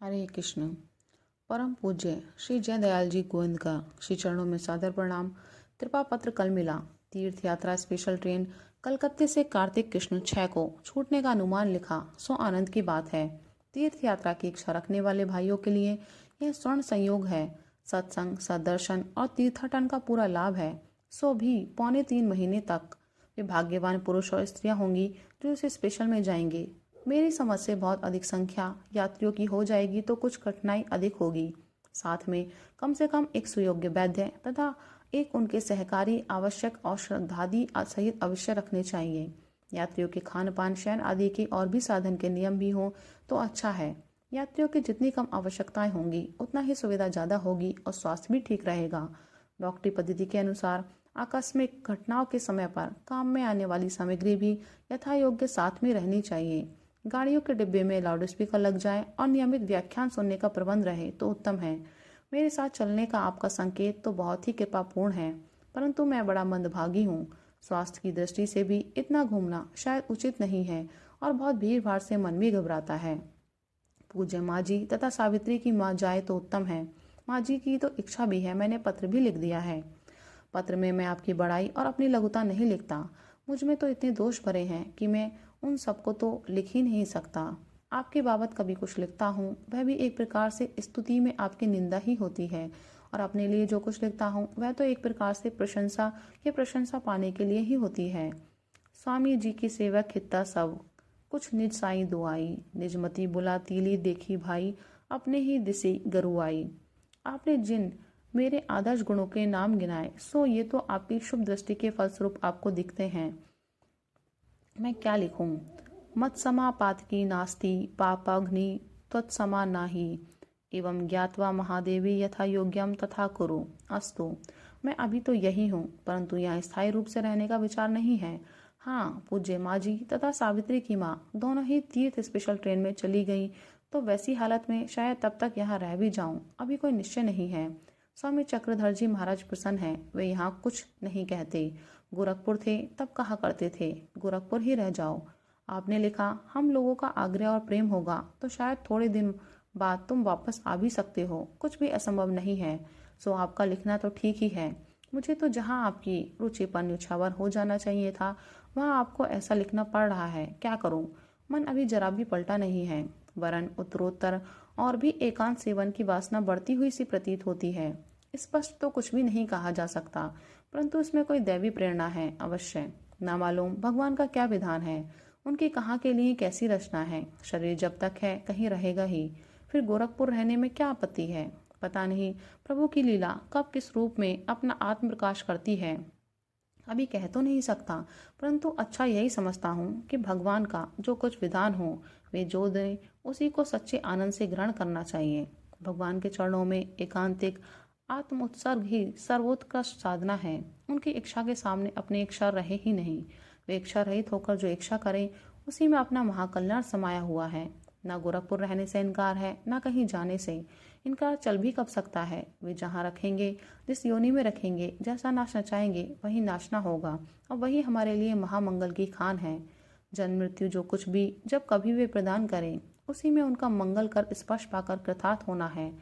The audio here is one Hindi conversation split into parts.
हरे कृष्ण। परम पूज्य श्री जयदयाल जी गोविंद का श्री चरणों में सादर प्रणाम। कृपा पत्र कल मिला। तीर्थ यात्रा स्पेशल ट्रेन कलकत्ते से कार्तिक कृष्ण 6 को छूटने का अनुमान लिखा, सो आनंद की बात है। तीर्थ यात्रा की इच्छा रखने वाले भाइयों के लिए यह स्वर्ण संयोग है। सत्संग, सदर्शन और तीर्थाटन का पूरा लाभ है। सो भी 2.25 महीने तक वे भाग्यवान पुरुष और स्त्रियां होंगी जो इस स्पेशल में जाएंगे। मेरी समझ से बहुत अधिक संख्या यात्रियों की हो जाएगी तो कुछ कठिनाई अधिक होगी। साथ में कम से कम एक सुयोग्य वैद्य तथा एक उनके सहकारी आवश्यक औषधादि सहित अवश्य रखने चाहिए। यात्रियों के खान पान, शयन आदि के और भी साधन के नियम भी हों तो अच्छा है। यात्रियों की जितनी कम आवश्यकताएं होंगी उतना ही सुविधा ज़्यादा होगी और स्वास्थ्य भी ठीक रहेगा। डॉक्टरी पद्धति के अनुसार आकस्मिक घटनाओं के समय पर काम में आने वाली सामग्री भी यथा योग्य साथ में रहनी चाहिए। गाड़ियों के डिब्बे में लाउड स्पीकर लग जाए और नियमित व्याख्यान सुनने का प्रबंध रहे तो उत्तम है। मेरे साथ चलने का आपका संकेत तो बहुत ही कृपापूर्ण है, परंतु मैं बड़ा मंदभागी हूँ। स्वास्थ्य की दृष्टि से भी इतना घूमना शायद उचित नहीं है और बहुत भीड़ भाड़ से मन भी घबराता है। पूज्य माँ जी तथा सावित्री की माँ जाए तो उत्तम है। माँ जी की तो इच्छा भी है, मैंने पत्र भी लिख दिया है। पत्र में मैं आपकी बड़ाई और अपनी लघुता नहीं लिखता। मुझ में तो इतने दोष भरे हैं कि मैं उन सबको तो लिख ही नहीं सकता। आपके बाबत कभी कुछ लिखता हूँ वह भी एक प्रकार से स्तुति में आपकी निंदा ही होती है, और अपने लिए जो कुछ लिखता हूँ वह तो एक प्रकार से प्रशंसा या प्रशंसा पाने के लिए ही होती है। स्वामी जी की सेवक हित्ता सब कुछ निज साई दुआई, निजमती बुला तीली देखी भाई, अपने ही दिसी गरुआई। आपने जिन मेरे आदर्श गुणों के नाम गिनाए सो ये तो आपकी शुभ दृष्टि के फलस्वरूप आपको दिखते हैं। मैं क्या लिखूं? मत समा पातकी नास्ति पापाग्नि त्वत्समा नाही, एवं ज्ञात्वा महादेवी यथा योग्यम तथा कुरु। अस्तु, मैं अभी तो यही हूँ, परंतु यहाँ स्थायी रूप से रहने का विचार नहीं है। हाँ, पूज्य माँ जी तथा सावित्री की माँ दोनों ही तीर्थ स्पेशल ट्रेन में चली गई तो वैसी हालत में शायद तब तक यहाँ रह भी जाऊं, अभी कोई निश्चय नहीं है। स्वामी चक्रधर जी महाराज प्रसन्न हैं, वे यहाँ कुछ नहीं कहते। गोरखपुर थे तब कहा करते थे गोरखपुर ही रह जाओ। आपने लिखा हम लोगों का आग्रह और प्रेम होगा तो शायद थोड़े दिन बाद तुम वापस आ भी सकते हो, कुछ भी असंभव नहीं है। सो आपका लिखना तो ठीक ही है। मुझे तो जहाँ आपकी रुचि पर न्यौछावर हो जाना चाहिए था वहाँ आपको ऐसा लिखना पड़ रहा है। क्या करूँ, मन अभी जरा भी पलटा नहीं है, वरन उत्तरोत्तर और भी एकांत सेवन की वासना बढ़ती हुई सी प्रतीत होती है। स्पष्ट तो कुछ भी नहीं कहा जा सकता, परंतु इसमें कोई दैवी प्रेरणा है अवश्य। ना मालूम भगवान का क्या विधान है, उनकी कहाँ के लिए कैसी रचना है। शरीर जब तक है कहीं रहेगा ही, फिर गोरखपुर रहने में क्या आपत्ति है। पता नहीं प्रभु की लीला कब किस रूप में अपना आत्म प्रकाश करती है, अभी कह तो नहीं सकता, परंतु अच्छा यही समझता हूँ कि भगवान का जो कुछ विधान हो वे जो दें उसी को सच्चे आनंद से ग्रहण करना चाहिए। भगवान के चरणों में एकांतिक आत्मोत्सर्ग ही सर्वोत्कृष्ट साधना है। उनकी इच्छा के सामने अपनी इच्छा रहे ही नहीं। वे इच्छा रहित होकर जो इच्छा करें उसी में अपना महाकल्याण समाया हुआ है। ना गोरखपुर रहने से इनकार है, ना कहीं जाने से। इनकार चल भी कब सकता है। वे जहाँ रखेंगे, जिस योनि में रखेंगे, जैसा नाचना चाहेंगे वही नाचना होगा, और वही हमारे लिए महामंगल की खान है। जन्म मृत्यु जो कुछ भी जब कभी वे प्रदान करें उसी में उनका मंगल कर स्पर्श पाकर कृतार्थ होना है।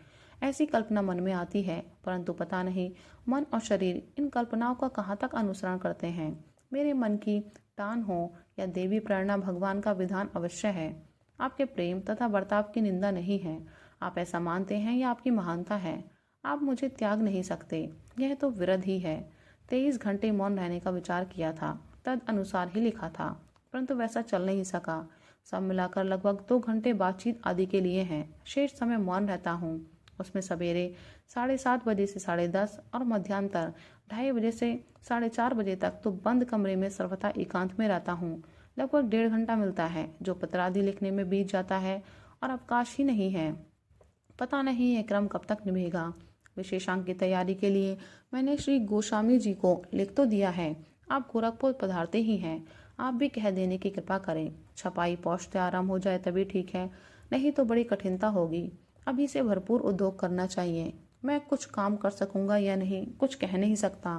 ऐसी कल्पना मन में आती है, परंतु पता नहीं मन और शरीर इन कल्पनाओं का कहाँ तक अनुसरण करते हैं। मेरे मन की टान हो या देवी प्रेरणा, भगवान का विधान अवश्य है। आपके प्रेम तथा बर्ताव की निंदा नहीं है। आप ऐसा मानते हैं या आपकी महानता है। आप मुझे त्याग नहीं सकते, यह तो विरध ही है। 23 घंटे मौन रहने का विचार किया था, तद अनुसार ही लिखा था, परंतु वैसा चल नहीं सका। सब मिलाकर लगभग 2 घंटे बातचीत आदि के लिए हैं। शेष समय मौन रहता हूँ। उसमें सवेरे 7:30 बजे से 10:30 और मध्यांतर 2:30 बजे से 4:30 बजे तक तो बंद कमरे में सर्वथा एकांत में रहता हूँ। लगभग 1.5 घंटा मिलता है जो पत्र आदि लिखने में बीत जाता है, और अवकाश ही नहीं है। पता नहीं यह क्रम कब तक निभेगा। विशेषांक की तैयारी के लिए मैंने श्री गोस्वामी जी को लिख तो दिया है। आप गोरखपुर पधारते ही हैं, आप भी कह देने की कृपा करें। छपाई पहुँचते आराम हो जाए तभी ठीक है, नहीं तो बड़ी कठिनता होगी। अभी से भरपूर उद्योग करना चाहिए। मैं कुछ काम कर सकूंगा या नहीं कुछ कह नहीं सकता।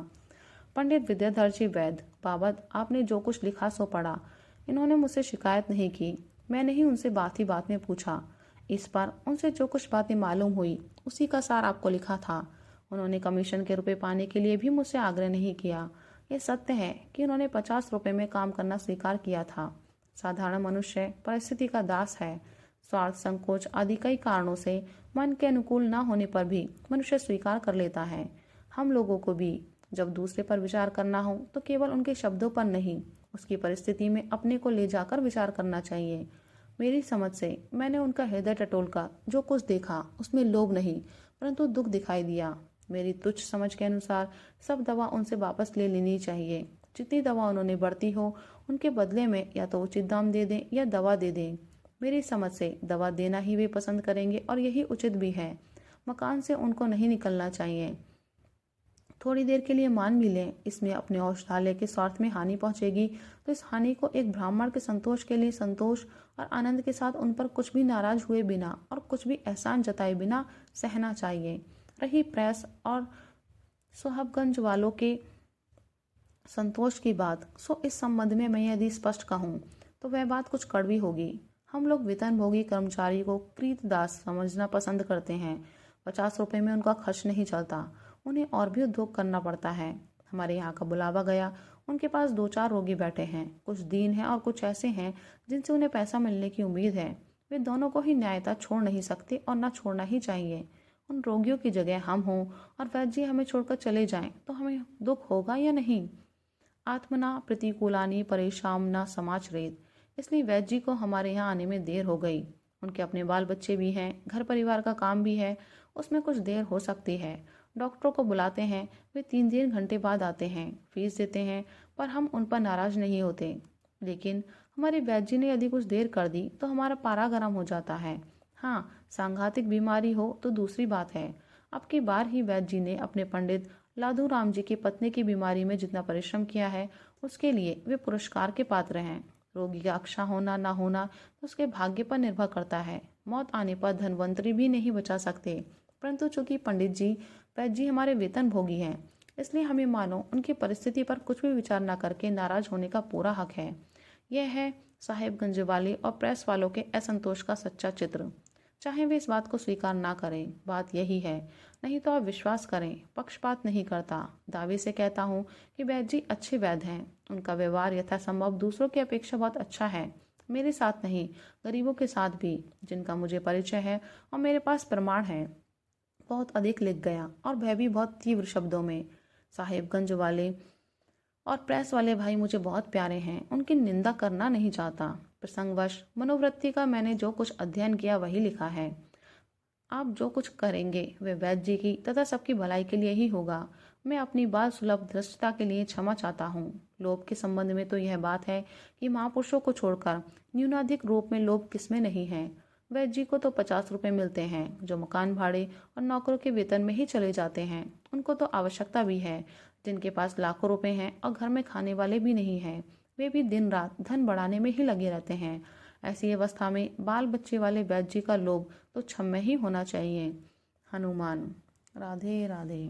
पंडित विद्याधर जी वैद्य बाबत आपने जो कुछ लिखा सो पढ़ा। इन्होंने मुझसे शिकायत नहीं की, मैंने ही उनसे बात ही बात में पूछा। इस पर उनसे जो कुछ बातें मालूम हुई उसी का सार आपको लिखा था। उन्होंने कमीशन के रुपए पाने के लिए भी मुझसे आग्रह नहीं किया। ये सत्य है कि उन्होंने 50 रुपए में काम करना स्वीकार किया था। साधारण मनुष्य परिस्थिति का दास है। स्वार्थ, संकोच आदि कई कारणों से मन के अनुकूल न होने पर भी मनुष्य स्वीकार कर लेता है। हम लोगों को भी जब दूसरे पर विचार करना हो तो केवल उनके शब्दों पर नहीं, उसकी परिस्थिति में अपने को ले जाकर विचार करना चाहिए। मेरी समझ से मैंने उनका हृदय टटोलकर जो कुछ देखा उसमें लोभ नहीं परंतु दुख दिखाई दिया। मेरी तुच्छ समझ के अनुसार सब दवा उनसे वापस ले लेनी चाहिए। जितनी दवा उन्होंने बरती हो उनके बदले में या तो उचित दाम दे दें या दवा दे दें। मेरी समझ से दवा देना ही वे पसंद करेंगे और यही उचित भी है। मकान से उनको नहीं निकलना चाहिए। थोड़ी देर के लिए मान भी लें इसमें अपने औषधालय के स्वार्थ में हानि पहुंचेगी तो इस हानि को एक ब्राह्मण के संतोष के लिए संतोष और आनंद के साथ उन पर कुछ भी नाराज हुए बिना और कुछ भी एहसान जताए बिना सहना चाहिए। रही प्रेस और सोहबगंज वालों के संतोष की बात, सो इस संबंध में मैं यदि स्पष्ट कहूँ तो वह बात कुछ कड़वी होगी। हम लोग वेतनभोगी कर्मचारी को कृतदास समझना पसंद करते हैं। 50 रुपए में उनका खर्च नहीं चलता, उन्हें और भी उद्योग करना पड़ता है। हमारे यहाँ का बुलावा गया, उनके पास 2-4 रोगी बैठे हैं। कुछ दीन हैं और कुछ ऐसे हैं जिनसे उन्हें पैसा मिलने की उम्मीद है। वे दोनों को ही न्यायता छोड़ नहीं सकते और न छोड़ना ही चाहिए। उन रोगियों की जगह हम हों और वैद्य जी हमें छोड़कर चले जाएं तो हमें दुख होगा या नहीं? आत्मना प्रतिकूलानी परेशान समाज रेत। इसलिए वैद्य जी को हमारे यहाँ आने में देर हो गई। उनके अपने बाल बच्चे भी हैं, घर परिवार का काम भी है, उसमें कुछ देर हो सकती है। डॉक्टरों को बुलाते हैं, वे 3-3 घंटे बाद आते हैं, फीस देते हैं, पर हम उन पर नाराज नहीं होते। लेकिन हमारे वैद्य जी ने यदि कुछ देर कर दी तो हमारा पारा गर्म हो जाता है। हाँ, सांघातिक बीमारी हो तो दूसरी बात है। अब की बार ही वैद्य जी ने अपने पंडित लादू राम जी की पत्नी की बीमारी में जितना परिश्रम किया है उसके लिए वे पुरस्कार के पात्र हैं। रोगी का अच्छा होना ना होना तो उसके भाग्य पर निर्भर करता है। मौत आने पर धनवंतरी भी नहीं बचा सकते, परंतु चूंकि पंडित जी वैद्य जी हमारे वेतन भोगी हैं, इसलिए हमें मानो उनकी परिस्थिति पर कुछ भी विचार न करके नाराज होने का पूरा हक है। यह है साहेबगंज वाले और प्रेस वालों के असंतोष का सच्चा चित्र। चाहे वे इस बात को स्वीकार ना करें, बात यही है। नहीं तो आप विश्वास करें, पक्षपात नहीं करता। दावे से कहता हूँ कि वैद्य जी अच्छे वैद्य हैं। उनका व्यवहार यथासंभव दूसरों की अपेक्षा बहुत अच्छा है। मेरे साथ नहीं, गरीबों के साथ भी, जिनका मुझे परिचय है और मेरे पास प्रमाण है। बहुत अधिक लिख गया और वह भी बहुत तीव्र शब्दों में। साहेबगंज वाले और प्रेस वाले भाई मुझे बहुत प्यारे हैं, उनकी निंदा करना नहीं चाहता। प्रसंगवश मनोवृत्ति का मैंने जो कुछ अध्ययन किया वही लिखा है। आप जो कुछ करेंगे वे वैद्य जी की तथा सबकी भलाई के लिए ही होगा। मैं अपनी बाल सुलभ दृष्टता के लिए क्षमा चाहता हूँ। लोभ के संबंध में तो यह बात है कि महापुरुषों को छोड़कर न्यूनाधिक रूप में लोभ किसमें नहीं है। वैद्य जी को तो 50 रुपये मिलते हैं जो मकान भाड़े और नौकरों के वेतन में ही चले जाते हैं। उनको तो आवश्यकता भी है। जिनके पास लाखों रुपए हैं और घर में खाने वाले भी नहीं हैं, वे भी दिन रात धन बढ़ाने में ही लगे रहते हैं। ऐसी अवस्था में बाल बच्चे वाले वैद्य जी का लोभ तो क्षम्य ही होना चाहिए। हनुमान। राधे राधे।